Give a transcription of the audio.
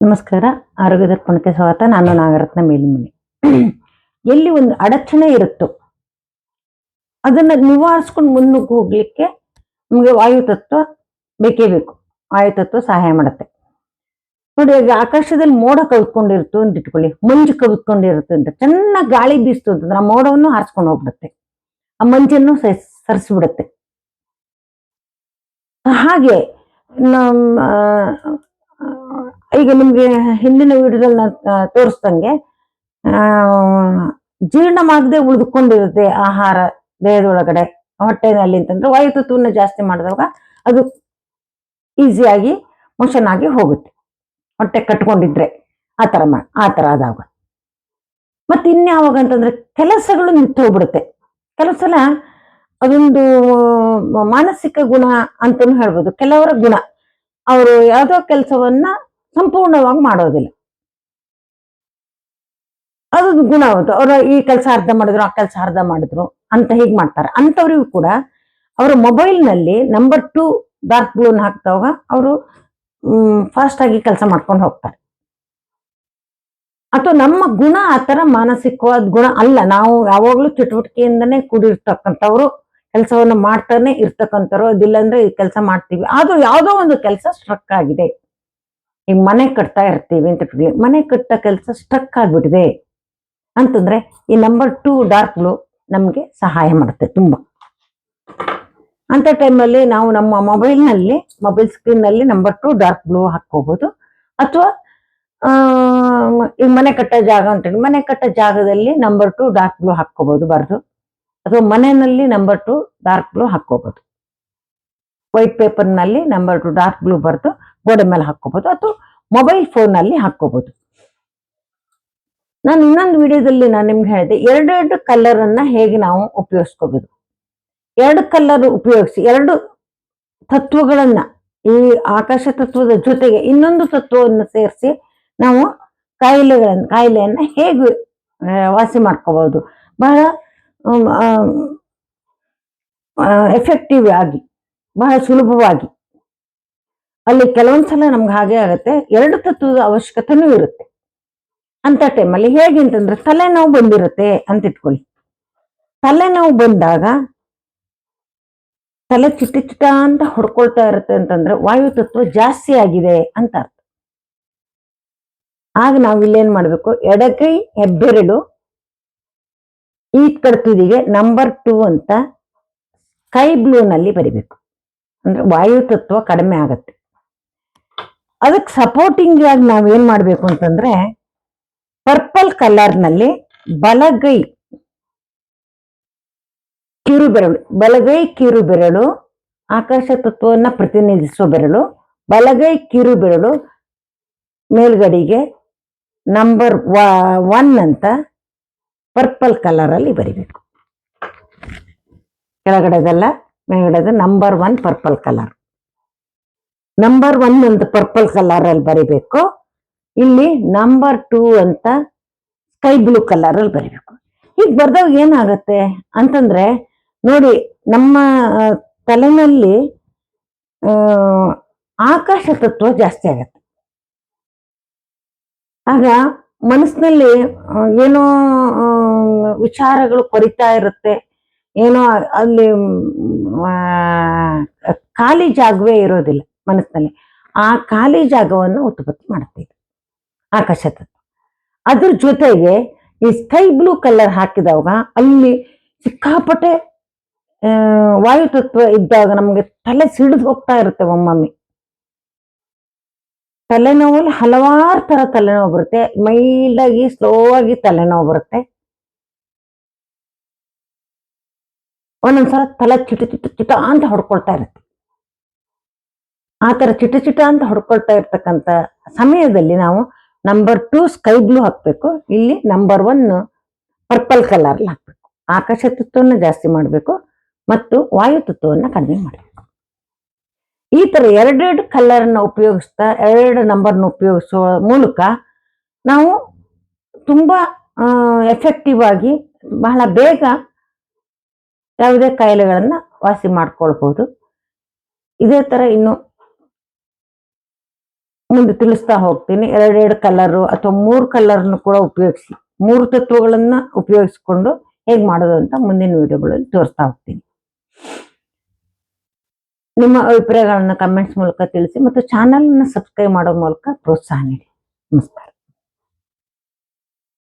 ನಮಸ್ಕಾರ. ಆರೋಗ್ಯ ದರ್ಪಣಕ್ಕೆ ಸ್ವಾಗತ. ನಾನು ನಾಗರತ್ನ ಮೇಲಿಮನೆ. ಎಲ್ಲಿ ಒಂದು ಅಡಚಣೆ ಇರುತ್ತೋ ಅದನ್ನ ನಿವಾರಿಸ್ಕೊಂಡು ಮುನ್ನುಗ್ಗಿ ಹೋಗ್ಲಿಕ್ಕೆ ನಮಗೆ ವಾಯುತತ್ವ ಬೇಕೇ ಬೇಕು. ವಾಯುತತ್ವ ಸಹಾಯ ಮಾಡುತ್ತೆ ನೋಡಿ. ಈಗ ಆಕಾಶದಲ್ಲಿ ಮೋಡ ಕವಿದ್ಕೊಂಡಿರುತ್ತು ಅಂತ ಇಟ್ಕೊಳ್ಳಿ, ಮಂಜು ಕವಿದ್ಕೊಂಡಿರುತ್ತೆ ಅಂತ, ಚೆನ್ನಾಗಿ ಗಾಳಿ ಬೀಸ್ತು ಅಂತಂದ್ರೆ ಆ ಮೋಡವನ್ನು ಹಾರಿಸ್ಕೊಂಡು ಹೋಗ್ಬಿಡುತ್ತೆ, ಆ ಮಂಜನ್ನು ಸರಿಸ್ಬಿಡುತ್ತೆ. ಹಾಗೆ ನಮ್ಮ ಈಗ ನಿಮ್ಗೆ ಹಿಂದಿನ ವಿಡಿಯೋದಲ್ಲಿ ನಾನು ತೋರಿಸ್ದಂಗೆ ಜೀರ್ಣವಾಗದೆ ಉಳಿದುಕೊಂಡಿರುತ್ತೆ ಆಹಾರ ದೇಹದೊಳಗಡೆ, ಹೊಟ್ಟೆನಲ್ಲಿ ಅಂತಂದ್ರೆ ವಾಯುತತ್ವವನ್ನು ಜಾಸ್ತಿ ಮಾಡಿದಾಗ ಅದು ಈಸಿಯಾಗಿ ಮೋಷನ್ ಆಗಿ ಹೋಗುತ್ತೆ. ಹೊಟ್ಟೆ ಕಟ್ಕೊಂಡಿದ್ರೆ ಆ ತರ ಆದಾಗ ಮತ್ತೆ ಇನ್ಯಾವಾಗ ಅಂತಂದ್ರೆ ಕೆಲಸಗಳು ನಿಂತು ಹೋಗ್ಬಿಡುತ್ತೆ. ಕೆಲವು ಸಲ ಅದೊಂದು ಮಾನಸಿಕ ಗುಣ ಅಂತಾನು ಹೇಳ್ಬೋದು. ಕೆಲವರ ಗುಣ, ಅವರು ಯಾವುದೋ ಕೆಲಸವನ್ನ ಸಂಪೂರ್ಣವಾಗಿ ಮಾಡೋದಿಲ್ಲ, ಅದು ಗುಣ. ಅವ್ರ ಈ ಕೆಲಸ ಅರ್ಧ ಮಾಡಿದ್ರು, ಆ ಕೆಲಸ ಅರ್ಧ ಮಾಡಿದ್ರು ಅಂತ ಹೀಗೆ ಮಾಡ್ತಾರೆ. ಅಂತವ್ರಿಗೂ ಕೂಡ ಅವರ ಮೊಬೈಲ್ ನಲ್ಲಿ ನಂಬರ್ 2 ಡಾರ್ಕ್ ಬ್ಲೂನ್ ಹಾಕ್ತಾವಾಗ ಅವರು ಫಾಸ್ಟ್ ಆಗಿ ಕೆಲಸ ಮಾಡ್ಕೊಂಡು ಹೋಗ್ತಾರೆ. ಅಥವಾ ನಮ್ಮ ಗುಣ ಆತರ ಮಾನಸಿಕವಾದ ಗುಣ ಅಲ್ಲ. ನಾವು ಯಾವಾಗ್ಲೂ ಚಟುವಟಿಕೆಯಿಂದನೇ ಕೂಡಿರ್ತಕ್ಕಂಥವ್ರು, ಕೆಲಸವನ್ನ ಮಾಡ್ತಾನೆ ಇರ್ತಕ್ಕಂಥವ್ರು. ಅದಿಲ್ಲಂದ್ರೆ ಈ ಕೆಲಸ ಮಾಡ್ತೀವಿ, ಆದ್ರೂ ಯಾವ್ದೋ ಒಂದು ಕೆಲಸ ಸ್ಟ್ರಕ್ ಆಗಿದೆ. ಈಗ ಮನೆ ಕಟ್ತಾ ಇರ್ತೀವಿ ಅಂತ, ಮನೆ ಕಟ್ಟ ಕೆಲಸ ಸ್ಟ್ರಕ್ ಆಗ್ಬಿಟ್ಟಿದೆ ಅಂತಂದ್ರೆ ಈ ನಂಬರ್ 2 ಡಾರ್ಕ್ ಬ್ಲೂ ನಮ್ಗೆ ಸಹಾಯ ಮಾಡುತ್ತೆ ತುಂಬಾ. ಅಂತ ಟೈಮಲ್ಲಿ ನಾವು ನಮ್ಮ ಮೊಬೈಲ್ ಸ್ಕ್ರೀನ್ ನಲ್ಲಿ ನಂಬರ್ 2 ಡಾರ್ಕ್ ಬ್ಲೂ ಹಾಕೋಬಹುದು. ಅಥವಾ ಈಗ ಮನೆ ಕಟ್ಟ ಜಾಗ ಅಂತ, ಮನೆ ಕಟ್ಟ ಜಾಗದಲ್ಲಿ ನಂಬರ್ 2 ಡಾರ್ಕ್ ಬ್ಲೂ ಹಾಕೋಬಹುದು ಬರ್ದು. ಅಥವಾ ಮನೆಯಲ್ಲಿ ನಂಬರ್ 2 ಡಾರ್ಕ್ ಬ್ಲೂ ಹಾಕೋಬಹುದು. ವೈಟ್ ಪೇಪರ್ ನಲ್ಲಿ ನಂಬರ್ 2 ಡಾರ್ಕ್ ಬ್ಲೂ ಬರ್ದು ಗೋಡೆ ಮೇಲೆ ಹಾಕೋಬಹುದು. ಅಥವಾ ಮೊಬೈಲ್ ಫೋನ್ ನಲ್ಲಿ ಹಾಕೋಬಹುದು. ನಾನು ಇನ್ನೊಂದು ವಿಡಿಯೋದಲ್ಲಿ ನಾನು ನಿಮ್ಗೆ ಹೇಳಿದೆ, ಎರಡೆರಡು ಕಲರ್ ಅನ್ನ ಹೇಗೆ ನಾವು ಉಪಯೋಗಿಸ್ಕೋಬಹುದು. 2 ಕಲರ್ ಉಪಯೋಗಿಸಿ 2 ತತ್ವಗಳನ್ನ, ಈ ಆಕಾಶ ತತ್ವದ ಜೊತೆಗೆ ಇನ್ನೊಂದು ತತ್ವವನ್ನು ಸೇರಿಸಿ ನಾವು ಕಾಯಿಲೆಯನ್ನ ಹೇಗೆ ವಾಸಿ ಮಾಡ್ಕೋಬಹುದು ಬಹಳ ಎಫೆಕ್ಟಿವ್ ಆಗಿ, ಬಹಳ ಸುಲಭವಾಗಿ. ಅಲ್ಲಿ ಕೆಲವೊಂದ್ಸಲ ನಮ್ಗೆ ಹಾಗೆ ಆಗತ್ತೆ, 2 ತತ್ವದ ಅವಶ್ಯಕತೆನೂ ಇರುತ್ತೆ. ಅಂತ ಟೈಮಲ್ಲಿ ಹೇಗೆ ಅಂತಂದ್ರೆ, ತಲೆನೋವು ಬಂದಿರುತ್ತೆ ಅಂತ ಇಟ್ಕೊಳ್ಳಿ. ತಲೆನೋವು ಬಂದಾಗ ತಲೆ ಚಿಟ ಅಂತ ಹೊಡ್ಕೊಳ್ತಾ ಇರುತ್ತೆ ಅಂತಂದ್ರೆ ವಾಯುತತ್ವ ಜಾಸ್ತಿ ಆಗಿದೆ ಅಂತ ಅರ್ಥ. ಆಗ ನಾವು ಇಲ್ಲೇನ್ ಮಾಡ್ಬೇಕು, ಎಡಗೈ ಹೆಬ್ಬೆರಳು ಈ ಕಡ್ತಿದಿಗೆ ನಂಬರ್ 2 ಅಂತ ಸ್ಕೈ ಬ್ಲೂ ನಲ್ಲಿ ಬರಿಬೇಕು. ಅಂದ್ರೆ ವಾಯುತತ್ವ ಕಡಿಮೆ ಆಗತ್ತೆ. ಅದಕ್ಕೆ ಸಪೋರ್ಟಿಂಗ್ ಆಗಿ ನಾವೇನ್ ಮಾಡ್ಬೇಕು ಅಂತಂದ್ರೆ, ಪರ್ಪಲ್ ಕಲರ್ ನಲ್ಲಿ ಬಲಗೈ ಕಿರು ಬೆರಳು ಆಕಾಶ ತತ್ವವನ್ನ ಪ್ರತಿನಿಧಿಸುವ ಬೆರಳು, ಬಲಗೈ ಕಿರು ಬೆರಳು ಮೇಲ್ಗಡೆಗೆ ನಂಬರ್ 1 ಅಂತ ಪರ್ಪಲ್ ಕಲರ್ ಅಲ್ಲಿ ಬರಿಬೇಕು. ಕೆಳಗಡೆದೆಲ್ಲ ಮೇಲ್ಗಡೆದ ನಂಬರ್ 1 ಪರ್ಪಲ್ ಕಲರ್, ನಂಬರ್ 1 ಅಂತ ಪರ್ಪಲ್ ಕಲರ್ ಅಲ್ಲಿ ಬರಿಬೇಕು. ಇಲ್ಲಿ ನಂಬರ್ 2 ಅಂತ ಸ್ಕೈ ಬ್ಲೂ ಕಲರ್ ಅಲ್ಲಿ ಬರಿಬೇಕು. ಹೀಗೆ ಬರ್ದಾಗ ಏನಾಗತ್ತೆ ಅಂತಂದ್ರೆ ನೋಡಿ, ನಮ್ಮ ತಲೆನಲ್ಲಿ ಆಕಾಶ ತತ್ವ ಜಾಸ್ತಿ ಆಗತ್ತೆ. ಆಗ ಮನಸ್ಸಿನಲ್ಲಿ ಏನೋ ವಿಚಾರಗಳು ಕೊರಿತಾ ಇರುತ್ತೆ, ಏನೋ ಅಲ್ಲಿ ಖಾಲಿ ಜಾಗವೇ ಇರೋದಿಲ್ಲ ಮನಸ್ಸಿನಲ್ಲಿ. ಆ ಖಾಲಿ ಜಾಗವನ್ನು ಉತ್ಪತ್ತಿ ಮಾಡುತ್ತೆ ಆಕಾಶ ತತ್ವ. ಅದ್ರ ಜೊತೆಗೆ ಈ ಸ್ಕೈ ಬ್ಲೂ ಕಲರ್ ಹಾಕಿದಾಗ ಅಲ್ಲಿ ಸಿಕ್ಕಾಪಟ್ಟೆ ವಾಯುತತ್ವ ಇದ್ದಾಗ ನಮ್ಗೆ ತಲೆ ಸಿಡಿದು ಹೋಗ್ತಾ ಇರುತ್ತೆ. ಒಮ್ಮೊಮ್ಮೆ ತಲೆನೋವಲ್ಲಿ ಹಲವಾರು ತರ ತಲೆನೋವು ಬರುತ್ತೆ. ಮೈಲ್ಡ್ ಆಗಿ ಸ್ಲೋ ಆಗಿ ತಲೆನೋವು ಬರುತ್ತೆ. ಒಂದೊಂದ್ಸಲ ತಲೆ ಚಿಟ ಅಂತ ಹೊಡ್ಕೊಳ್ತಾ ಇರುತ್ತೆ. ಆ ತರ ಚಿಟ ಅಂತ ಹೊಡ್ಕೊಳ್ತಾ ಇರ್ತಕ್ಕಂಥ ಸಮಯದಲ್ಲಿ ನಾವು ನಂಬರ್ 2 ಸ್ಕೈ ಬ್ಲೂ ಹಾಕ್ಬೇಕು. ಇಲ್ಲಿ ನಂಬರ್ 1 ಪರ್ಪಲ್ ಕಲರ್ ಹಾಕ್ಬೇಕು. ಆಕಾಶ ತತ್ವವನ್ನು ಜಾಸ್ತಿ ಮಾಡಬೇಕು ಮತ್ತು ವಾಯು ತತ್ವವನ್ನು ಕಡಿಮೆ ಮಾಡಬೇಕು. ಈ ತರ 2 ಕಲರ್ನ ಉಪಯೋಗಿಸ್ತಾ 2 ನಂಬರ್ನ ಉಪಯೋಗಿಸುವ ಮೂಲಕ ನಾವು ತುಂಬಾ ಎಫೆಕ್ಟಿವ್ ಆಗಿ ಬಹಳ ಬೇಗ ಯಾವುದೇ ಕಾಯಿಲೆಗಳನ್ನ ವಾಸಿ ಮಾಡ್ಕೊಳ್ಬಹುದು. ಇದೇ ತರ ಇನ್ನು ಮುಂದೆ ತಿಳಿಸ್ತಾ ಹೋಗ್ತೀನಿ. 2 ಕಲರು ಅಥವಾ 3 ಕಲರ್ನು ಕೂಡ ಉಪಯೋಗಿಸಿ, 3 ತತ್ವಗಳನ್ನ ಉಪಯೋಗಿಸ್ಕೊಂಡು ಹೇಗ್ ಮಾಡೋದು ಅಂತ ಮುಂದಿನ ವಿಡಿಯೋಗಳಲ್ಲಿ ತೋರಿಸ್ತಾ ಹೋಗ್ತೀನಿ. ನಿಮ್ಮ ಅಭಿಪ್ರಾಯಗಳನ್ನ ಕಮೆಂಟ್ಸ್ ಮೂಲಕ ತಿಳಿಸಿ ಮತ್ತು ಚಾನಲ್ ಅನ್ನು ಸಬ್ಸ್ಕ್ರೈಬ್ ಮಾಡೋ ಮೂಲಕ ಪ್ರೋತ್ಸಾಹ ನೀಡಿ. ನಮಸ್ಕಾರ.